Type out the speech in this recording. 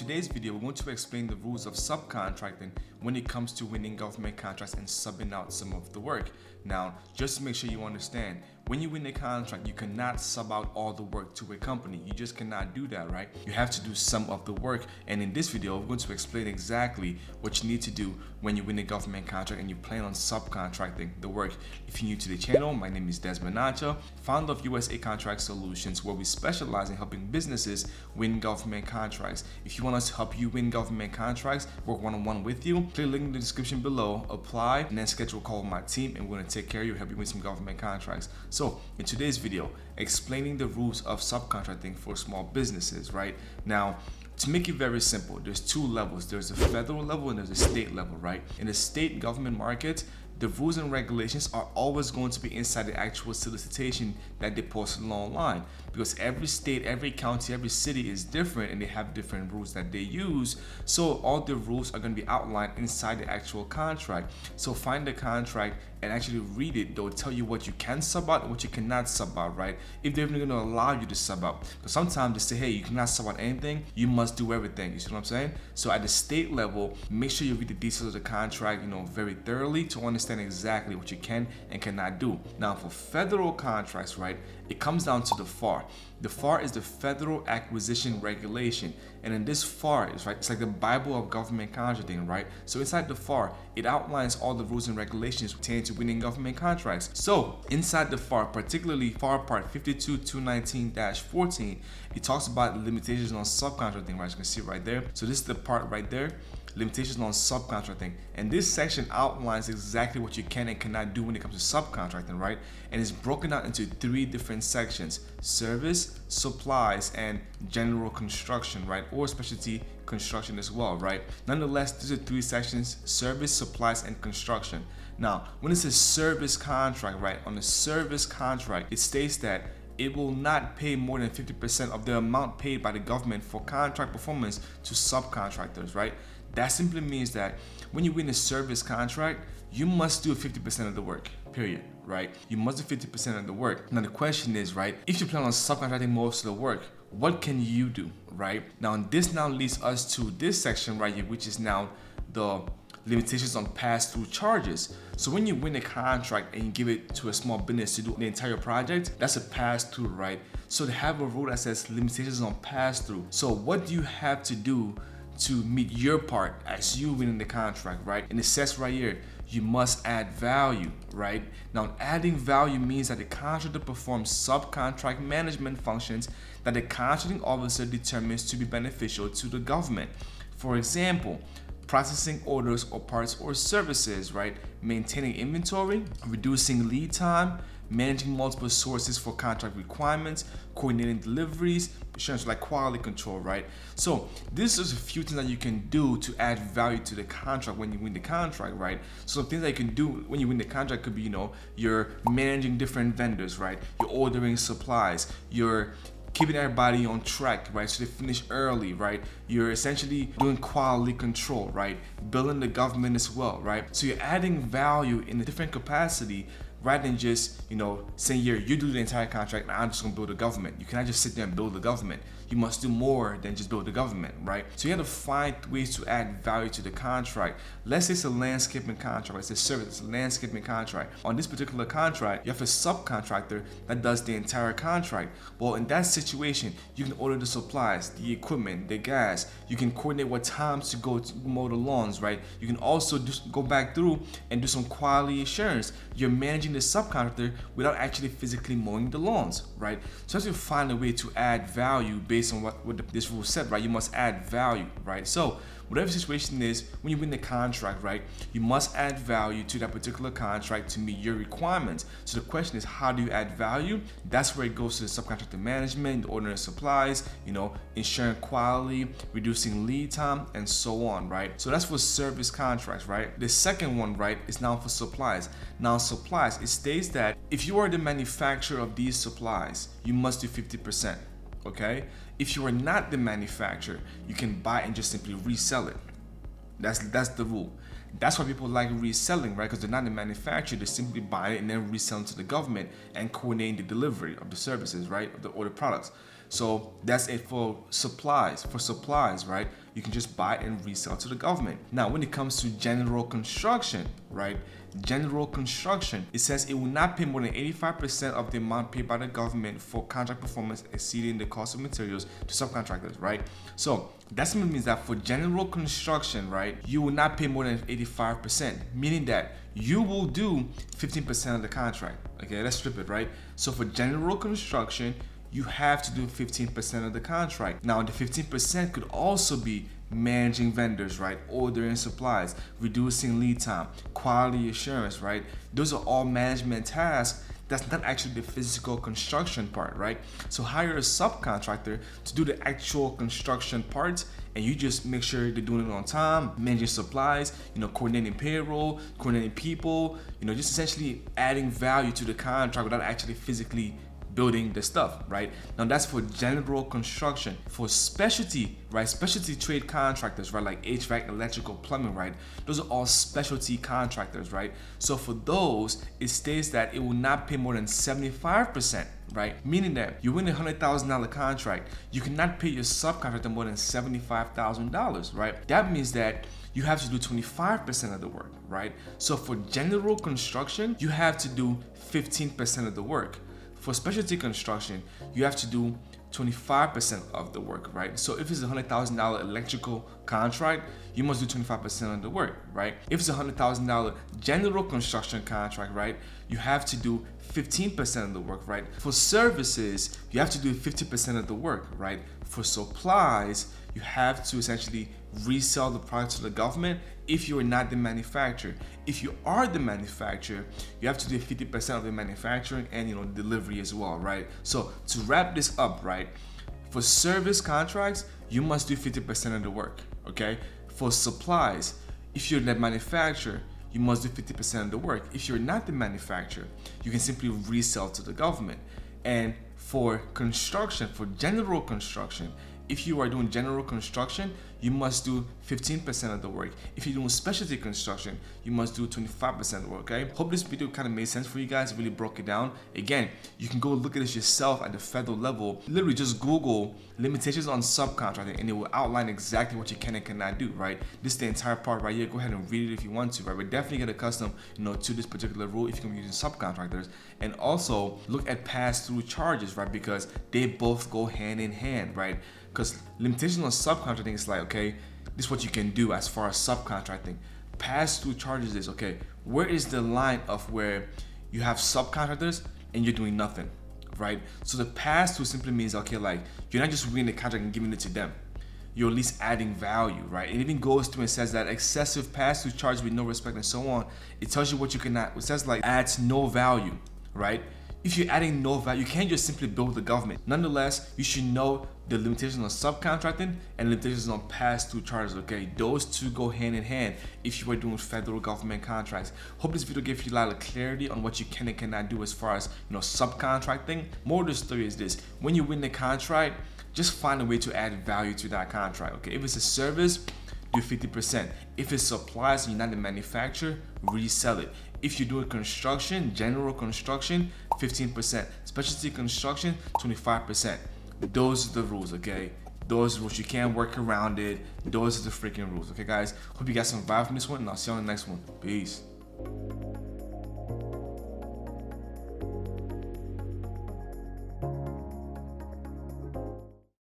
today's video, we're going to explain the rules of subcontracting when it comes to winning government contracts and subbing out some of the work. Now, just to make sure you understand, when you win a contract, you cannot sub out all the work to a company. You just cannot do that, right? You have to do some of the work. And in this video, we're going to explain exactly what you need to do when you win a government contract and you plan on subcontracting the work. If you're new to the channel, my name is Desmond Nacha, founder of USA Contract Solutions, where we specialize in helping businesses win government contracts. If you want us to help you win government contracts, work one-on-one with you, click the link in the description below, apply, and then schedule a call with my team, and we're going to take care of you, help you win some government contracts. So in today's video, explaining the rules of subcontracting for small businesses, right? Now, to make it very simple, there's two levels. There's a federal level and there's a state level, right? In the state government market, the rules and regulations are always going to be inside the actual solicitation that they posted online, because every state, every county, every city is different and they have different rules that they use. So all the rules are going to be outlined inside the actual contract. So find the contract and actually read it. They'll tell you what you can sub out and what you cannot sub out, right? If they're even going to allow you to sub out. Because sometimes they say, hey, you cannot sub out anything, you must do everything. You see what I'm saying? So at the state level, make sure you read the details of the contract, very thoroughly to understand exactly what you can and cannot do. Now for federal contracts, right, it comes down to the FAR. The FAR is the Federal Acquisition Regulation, and in this FAR is right, it's like the Bible of government contracting, right? So inside the FAR, it outlines all the rules and regulations pertaining to winning government contracts. So inside the FAR, particularly FAR Part 52-219-14, it talks about limitations on subcontracting, right? You can see it right there. So this is the part right there, limitations on subcontracting, and this section outlines exactly what you can and cannot do when it comes to subcontracting, right? And it's broken out into three different sections: service, supplies, and general construction, right? Or specialty construction as well, right? Nonetheless, these are three sections: service, supplies, and construction. Now, when it says service contract, right, on the service contract, it states that it will not pay more than 50% of the amount paid by the government for contract performance to subcontractors, right? That simply means that when you win a service contract, you must do 50% of the work, period, right? You must do 50% of the work. Now the question is, right, if you plan on subcontracting most of the work, what can you do, right? Now this now leads us to this section right here, which is now the limitations on pass-through charges. So when you win a contract and you give it to a small business to do the entire project, that's a pass-through, right? So they have a rule that says limitations on pass-through. So what do you have to do to meet your part as you winning the contract, right? And it says right here, you must add value, right? Now, adding value means that the contractor performs subcontract management functions that the contracting officer determines to be beneficial to the government. For example, processing orders or parts or services, right? Maintaining inventory, reducing lead time, managing multiple sources for contract requirements, coordinating deliveries, assurance like quality control, right? So this is a few things that you can do to add value to the contract when you win the contract, right? So things that you can do when you win the contract could be, you're managing different vendors, right? You're ordering supplies, you're keeping everybody on track, right? So they finish early, right? You're essentially doing quality control, right? Billing the government as well, right? So you're adding value in a different capacity rather than just, saying you do the entire contract and I'm just gonna build the government. You cannot just sit there and build the government. You must do more than just build the government, right? So you have to find ways to add value to the contract. Let's say it's a landscaping contract, it's a service, it's a landscaping contract. On this particular contract, you have a subcontractor that does the entire contract. Well, in that situation, you can order the supplies, the equipment, the gas. You can coordinate what times to go to mow the lawns, right? You can also just go back through and do some quality assurance. You're managing the subcontractor without actually physically mowing the lawns, right? So you have to find a way to add value based on what this rule said, right? You must add value, right? So whatever the situation is, when you win the contract, right, you must add value to that particular contract to meet your requirements. So the question is, how do you add value? That's where it goes to the subcontractor management, ordering supplies, ensuring quality, reducing lead time, and so on, right? So that's for service contracts, right? The second one, right, is now for supplies. Now supplies, it states that if you are the manufacturer of these supplies, you must do 50%. Okay? If you are not the manufacturer, you can buy and just simply resell it. That's the rule. That's why people like reselling, right? Because they're not the manufacturer, they simply buy it and then resell it to the government and coordinating the delivery of the services, right? Or the products. So that's it for supplies. For supplies, right, you can just buy and resell to the government. Now, when it comes to general construction, right, general construction, it says it will not pay more than 85% of the amount paid by the government for contract performance exceeding the cost of materials to subcontractors, right? So that simply means that for general construction, right, you will not pay more than 85%, meaning that you will do 15% of the contract. Okay, let's strip it, right? So for general construction, you have to do 15% of the contract. Now, the 15% could also be managing vendors, right? Ordering supplies, reducing lead time, quality assurance, right? Those are all management tasks. That's not actually the physical construction part, right? So hire a subcontractor to do the actual construction parts, and you just make sure they're doing it on time, managing supplies, coordinating payroll, coordinating people, just essentially adding value to the contract without actually physically building the stuff, right? Now that's for general construction. For specialty, right? Specialty trade contractors, right? Like HVAC, electrical, plumbing, right? Those are all specialty contractors, right? So for those, it states that it will not pay more than 75%, right? Meaning that you win a $100,000 contract, you cannot pay your subcontractor more than $75,000, right? That means that you have to do 25% of the work, right? So for general construction, you have to do 15% of the work. For specialty construction, you have to do 25% of the work, right? So if it's a $100,000 electrical contract, you must do 25% of the work, right? If it's a $100,000 general construction contract, right, you have to do 15% of the work, right? For services, you have to do 50% of the work, right? For supplies, you have to essentially resell the product to the government if you are not the manufacturer. If you are the manufacturer, you have to do 50% of the manufacturing and delivery as well, right? So to wrap this up, right, for service contracts, you must do 50% of the work, okay? For supplies, if you're the manufacturer, you must do 50% of the work. If you're not the manufacturer, you can simply resell to the government. And for construction, for general construction, if you are doing general construction, you must do 15% of the work. If you're doing specialty construction, you must do 25% of the work, okay? Hope this video kind of made sense for you guys, really broke it down. Again, you can go look at this yourself at the federal level. Literally just Google limitations on subcontracting and it will outline exactly what you can and cannot do, right? This is the entire part right here. Go ahead and read it if you want to, right? But definitely get accustomed, to this particular rule if you're gonna be using subcontractors. And also look at pass-through charges, right? Because they both go hand in hand, right? Because limitations on subcontracting is like, okay, this is what you can do as far as subcontracting. Pass-through charges is, okay, where is the line of where you have subcontractors and you're doing nothing, right? So the pass-through simply means, okay, like you're not just reading the contract and giving it to them. You're at least adding value, right? It even goes through and says that excessive pass-through charges with no respect and so on. It tells you what you cannot, it says like adds no value, right? If you're adding no value, you can't just simply bill the government. Nonetheless, you should know the limitations on subcontracting and limitations on pass-through charges, okay? Those two go hand in hand if you are doing federal government contracts. Hope this video gave you a lot of clarity on what you can and cannot do as far as, subcontracting. More of the story is this: when you win the contract, just find a way to add value to that contract, okay? If it's a service, do 50%. If it's supplies and you're not the manufacturer, resell it. If you're doing construction, general construction, 15%. Specialty construction, 25%. Those are the rules, okay? Those are rules. You can't work around it. Those are the freaking rules, okay, guys? Hope you got some vibe from this one, and I'll see you on the next one. Peace.